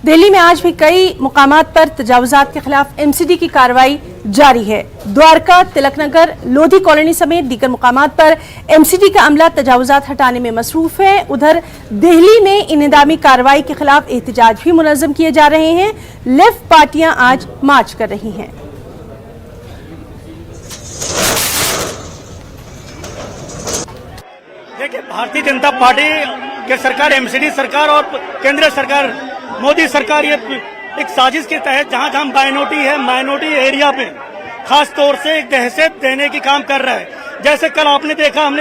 दिल्ली में आज भी कई मुकामात पर तजावुजात के खिलाफ एमसीडी की कार्रवाई जारी है। द्वारका, तिलकनगर, लोधी कॉलोनी समेत दीगर मुकामात पर एमसीडी का अमला तजावुजात हटाने में मसरूफ है। उधर दिल्ली में इंहदामी कार्रवाई के खिलाफ एहतजाज भी मुनज़्ज़म किए जा रहे हैं। लेफ्ट पार्टियां आज मार्च कर रही हैं। देखिए, भारतीय जनता पार्टी के सरकार, एमसीडी सरकार और केंद्रीय सरकार, मोदी सरकार ये एक साजिश के तहत जहां जहां माइनॉरिटी एरिया पे खास तौर से एक दहशत देने की काम कर रहा है। जैसे कल हमने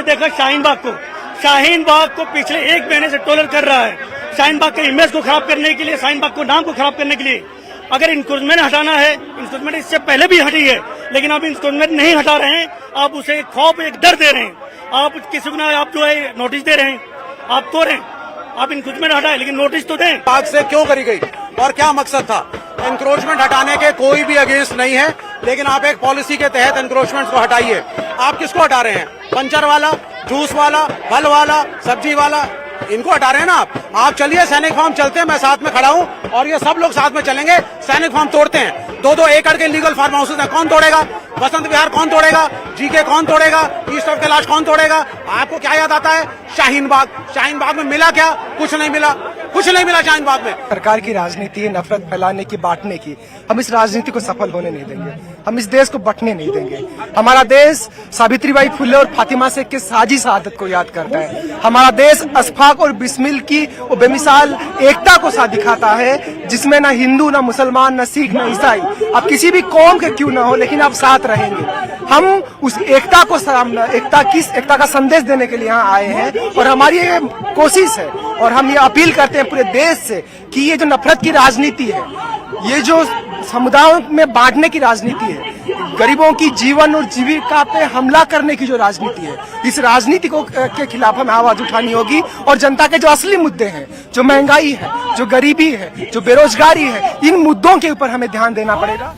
देखा शाहीन बाग को पिछले एक महीने से टोलर कर रहा है। शाहीन बाग के इमेज को खराब करने के लिए, शाहीन बाग को नाम को खराब करने के लिए। अगर इंक्रोचमेंट हटाना है, इंक्रोचमेंट इससे पहले भी हटी है, लेकिन अब इंक्रोचमेंट नहीं हटा रहे हैं। आप उसे खौफ, एक डर दे रहे हैं। आप किसी को आप जो है नोटिस दे रहे हैं, आप तो रहे, आप इंक्रोचमेंट हटाए लेकिन नोटिस तो दें। बाग से क्यों करी गई और क्या मकसद था? एनक्रोचमेंट हटाने के कोई भी अगेंस्ट नहीं है, लेकिन आप एक पॉलिसी के तहत एनक्रोचमेंट को हटाइए। आप किसको हटा रहे हैं? पंचर वाला, जूस वाला, फल वाला, सब्जी वाला, इनको हटा रहे हैं ना आप चलिए सैनिक फार्म चलते हैं, मैं साथ में खड़ा हूं और ये सब लोग साथ में चलेंगे। सैनिक फार्म तोड़ते हैं, 2-2 एकड़ के लीगल फार्म हाउसेज हैं, कौन तोड़ेगा? बसंत विहार कौन तोड़ेगा? जीके कौन तोड़ेगा? ईस्ट ऑफ कैलाश कौन तोड़ेगा? आपको क्या याद आता है? शाहीन बाग में मिला क्या? कुछ नहीं मिला शाहीन बाग में। सरकार की राजनीति है नफरत फैलाने की, बांटने की। हम इस राजनीति को सफल होने नहीं देंगे, हम इस देश को बंटने नहीं देंगे। हमारा देश सावित्रीबाई फुले और फातिमा शेख के साजिश शहादत को याद करता है। हमारा देश अशफाक और बिस्मिल की वो बेमिसाल एकता को साथ दिखाता है, जिसमें ना हिंदू, ना मुसलमान, ना सिख, ना ईसाई, अब किसी भी कौम के क्यों ना हो, लेकिन अब साथ रहेंगे। हम उस एकता का संदेश देने के लिए यहाँ आए हैं और हमारी ये कोशिश है और हम ये अपील करते हैं पूरे देश से कि ये जो नफरत की राजनीति है, ये जो समुदायों में बांटने की राजनीति है, गरीबों की जीवन और जीविका पे हमला करने की जो राजनीति है, इस राजनीति को के खिलाफ हमें आवाज उठानी होगी और जनता के जो असली मुद्दे हैं, जो महंगाई है, जो गरीबी है, जो बेरोजगारी है, इन मुद्दों के ऊपर हमें ध्यान देना पड़ेगा।